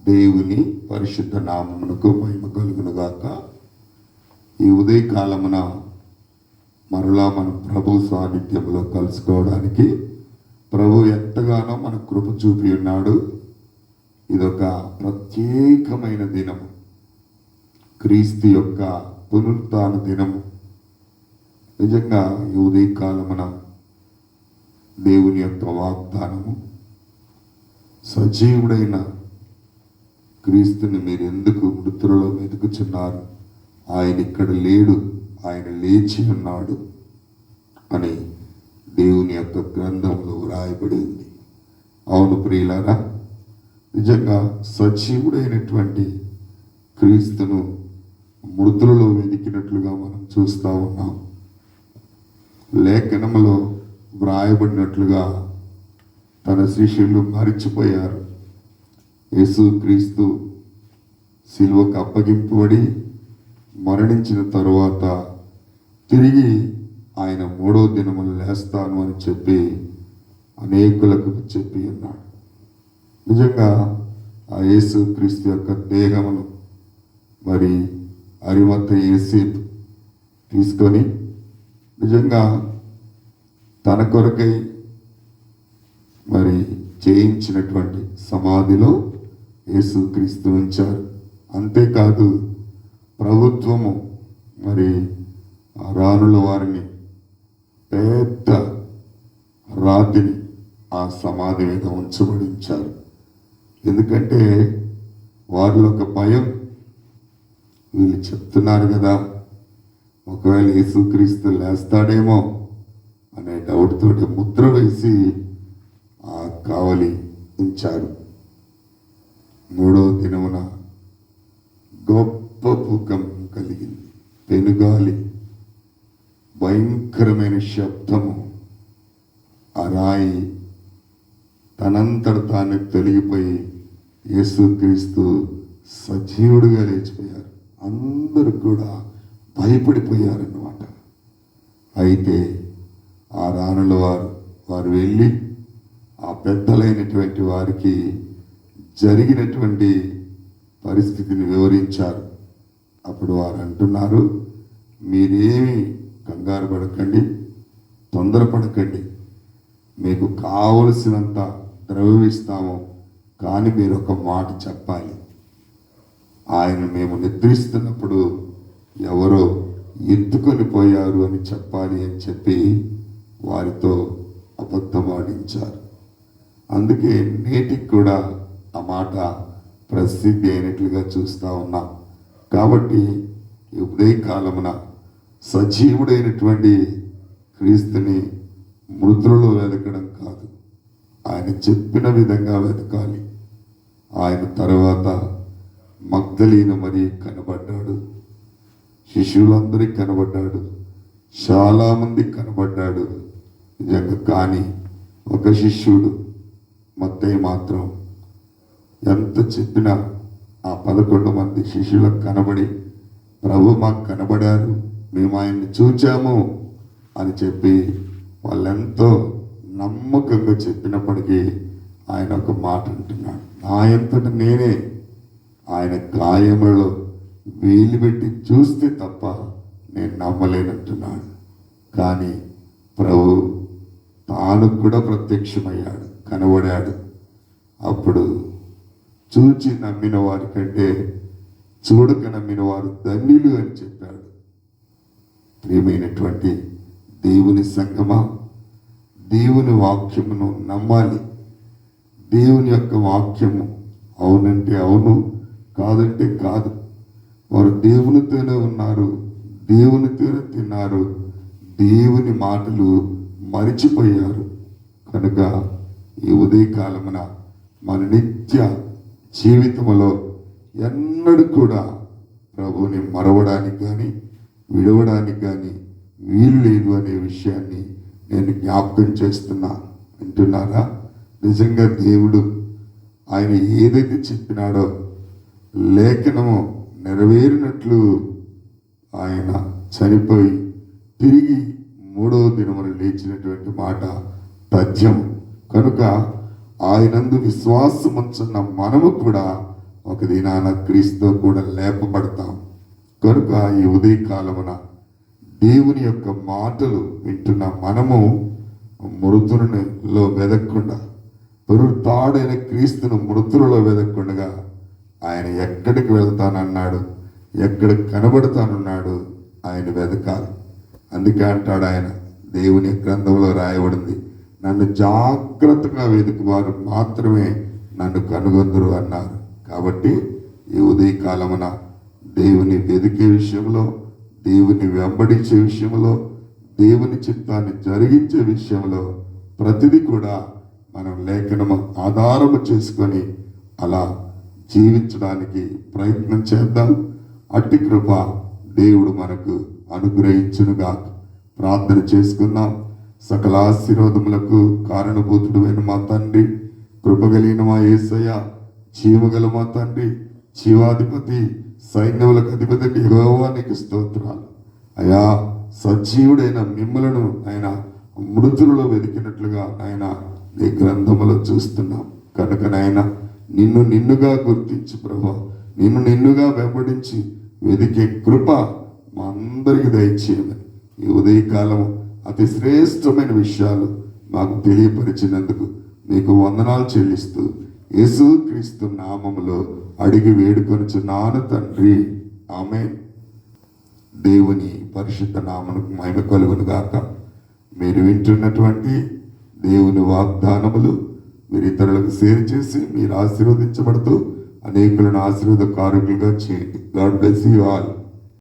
దేవుని పరిశుద్ధ నామమునకు మహిమ కలుగును గాక. ఈ ఉదయకాలమున మరలా మనం ప్రభు సాన్నిధ్యంలో కలుసుకోవడానికి ప్రభు ఎంతగానో మన కృప చూపి ఉన్నాడు. ఇదొక ప్రత్యేకమైన దినము, క్రీస్తు యొక్క పునరుత్థాన దినము. నిజంగా ఈ ఉదయకాలమున దేవుని యొక్క వాగ్దానము, సజీవుడైన క్రీస్తుని మీరు ఎందుకు మృతులలో వెతుకుచున్నారు, ఆయన ఇక్కడ లేడు, ఆయన లేచి ఉన్నాడు అని దేవుని యొక్క గ్రంథంలో వ్రాయబడి ఉంది. అవును ప్రియులారా, నిజంగా సజీవుడైనటువంటి క్రీస్తును మృతులలో వెతికినట్లుగా మనం చూస్తూ ఉన్నాం. లేఖనములో వ్రాయబడినట్లుగా తన శిష్యులు మరిచిపోయారు. యేసుక్రీస్తు సిలువకు అప్పగింపబడి మరణించిన తరువాత తిరిగి ఆయన 3వ దినములు లేస్తాను అని చెప్పి అనేకులకు చెప్పి ఉన్నాడు. నిజంగా ఆ యేసుక్రీస్తు యొక్క దేహమును మరి అరిమత యోసేపు తీసుకొని నిజంగా తన కొరకై మరి చేయించినటువంటి సమాధిలో యేసుక్రీస్తు ఉంచారు. అంతేకాదు ప్రభుత్వము మరి రాణుల వారిని పెద్ద రాతిని ఆ సమాధి మీద ఉంచబడించారు. ఎందుకంటే వారిలో ఒక భయం, వీళ్ళు చెప్తున్నారు కదా ఒకవేళ యేసుక్రీస్తు లేస్తాడేమో అనే డౌట్ తోటి ముద్ర వేసి ఆ కావలి ఉంచారు. 3వ దినమున గొప్ప భూకంపం కలిగింది, పెనుగాలి, భయంకరమైన శబ్దము. ఆ రాయి తనంతట తాను తొలగిపోయి యేసుక్రీస్తు సజీవుడుగా లేచిపోయారు. అందరూ కూడా భయపడిపోయారన్నమాట. అయితే ఆ రాణుల వారు వెళ్ళి ఆ పెద్దలైనటువంటి వారికి జరిగినటువంటి పరిస్థితిని వివరించారు. అప్పుడు వారు అంటున్నారు, మీరేమి కంగారు పడకండి, తొందరపడకండి, మీకు కావలసినంత ద్రవ్యం ఇస్తాము, కానీ మీరు ఒక మాట చెప్పాలి. ఆయన మేము నిద్రిస్తున్నప్పుడు ఎవరో ఎత్తుకొని పోయారు అని చెప్పాలి అని చెప్పి వారితో అబద్ధమాడించారు. అందుకే నేటికి కూడా ఆ మాట ప్రసిద్ధి అయినట్లుగా చూస్తూ ఉన్నాం. కాబట్టి ఈ ఉదయకాలమున సజీవుడైనటువంటి క్రీస్తుని మృతులలో వెతకడం కాదు, ఆయన చెప్పిన విధంగా వెతకాలి. ఆయన తర్వాత మగ్దలీన మరి కనబడ్డాడు, శిష్యులందరికీ కనబడ్డాడు, చాలామంది కనబడ్డాడు నిజంగా. కానీ ఒక శిష్యుడు మత్తయి మాత్రం ఎంత చెప్పినా ఆ 11 మంది శిష్యులకు కనబడి, ప్రభు మాకు కనబడారు, మేము ఆయన్ని చూచాము అని చెప్పి వాళ్ళెంతో నమ్మకంగా చెప్పినప్పటికీ ఆయన ఒక మాట అంటున్నాడు, నా అంతట నేనే ఆయన గాయములలో వేలు పెట్టి చూస్తే తప్ప నేను నమ్మలేనంటున్నాడు. కానీ ప్రభు తాను కూడా ప్రత్యక్షమయ్యాడు, కనబడాడు. అప్పుడు చూచి నమ్మిన వారి కంటే చూడక నమ్మిన వారు ధన్యులు అని చెప్పాడు. ప్రియమైనటువంటి దేవుని సంగమా, దేవుని వాక్యమును నమ్మాలి. దేవుని యొక్క వాక్యము అవునంటే అవును, కాదంటే కాదు. వారు దేవునితోనే ఉన్నారు, దేవునితోనే తిన్నారు, దేవుని మాటలు మరిచిపోయారు. కనుక ఈ ఉదయకాలమున మన నిత్య జీవితంలో ఎన్నడూ కూడా ప్రభువుని మరవడానికి కానీ విడవడానికి కానీ వీలు లేదు అనే విషయాన్ని నేను జ్ఞాపకం చేస్తున్నా. వింటున్నారా? నిజంగా దేవుడు ఆయన ఏదైతే చెప్పినాడో లేఖనము నెరవేరినట్లు ఆయన చనిపోయి తిరిగి 3వ దినమున లేచినటువంటి మాట తథ్యం. కనుక ఆయనందు విశ్వాసముంచున్న మనము కూడా ఒక దినాన క్రీస్తుతో కూడా లేపబడతాం. కనుక ఈ ఉదయకాలమున దేవుని యొక్క మాటలు వింటున్న మనము మృతులలో వెదక్కుండా, పునరుత్థానుడైన క్రీస్తును మృతులలో వెదక్కుండగా ఆయన ఎక్కడికి వెళ్తానన్నాడు, ఎక్కడ కనబడతానన్నాడు, ఆయన వెదకాలి. అందుకే అంటాడు ఆయన, దేవుని గ్రంథంలో రాయబడింది, నన్ను జాగ్రత్తగా వెతుకు వారు మాత్రమే నన్ను కనుగొందురు అన్నారు. కాబట్టి ఈ ఉదయకాలమున దేవుని వెతికే విషయంలో, దేవుని వెంబడించే విషయంలో, దేవుని చిత్తాన్ని జరిగించే విషయంలో ప్రతిదీ కూడా మనం లేఖనము ఆధారము చేసుకొని అలా జీవించడానికి ప్రయత్నం చేద్దాం. అట్టి కృప దేవుడు మనకు అనుగ్రహించునుగా. ప్రార్థన చేసుకుందాం. సకల ఆశీర్వాదములకు కారణభూతుడైన మా తండ్రి, కృపగలిగిన మా యేసయ్య, జీవగల మా తండ్రి, జీవాధిపతి, సైన్యములకు అధిపతి యెహోవా నీకు స్తోత్రాలు. అయా, సజీవుడైన మిమ్మలను ఆయన మృతులలో వెతికినట్లుగా ఆయన నీ గ్రంథములో చూస్తున్నాం. కనుక నాయన నిన్నుగా గుర్తించి ప్రభా, నిన్నుగా వెంబడించి వెతికే కృప మా అందరికి దయచేయమని ఈ ఉదయకాలం అతి శ్రేష్టమైన విషయాలు మాకు తెలియపరిచినందుకు మీకు వందనాలు చెల్లిస్తూ యేసుక్రీస్తు నామములో అడిగి వేడుకొనుచున్నాను తండ్రి, ఆమేన్. దేవుని పరిశుద్ధ నామమునకు మహిమ కలుగును గాక. మీరు వింటున్నటువంటి దేవుని వాగ్దానములు మీరు ఇతరులకు షేర్ చేసి మీరు ఆశీర్వదించబడుతూ అనేకులను ఆశీర్వాదకారకులుగా చేయండి. God bless you all.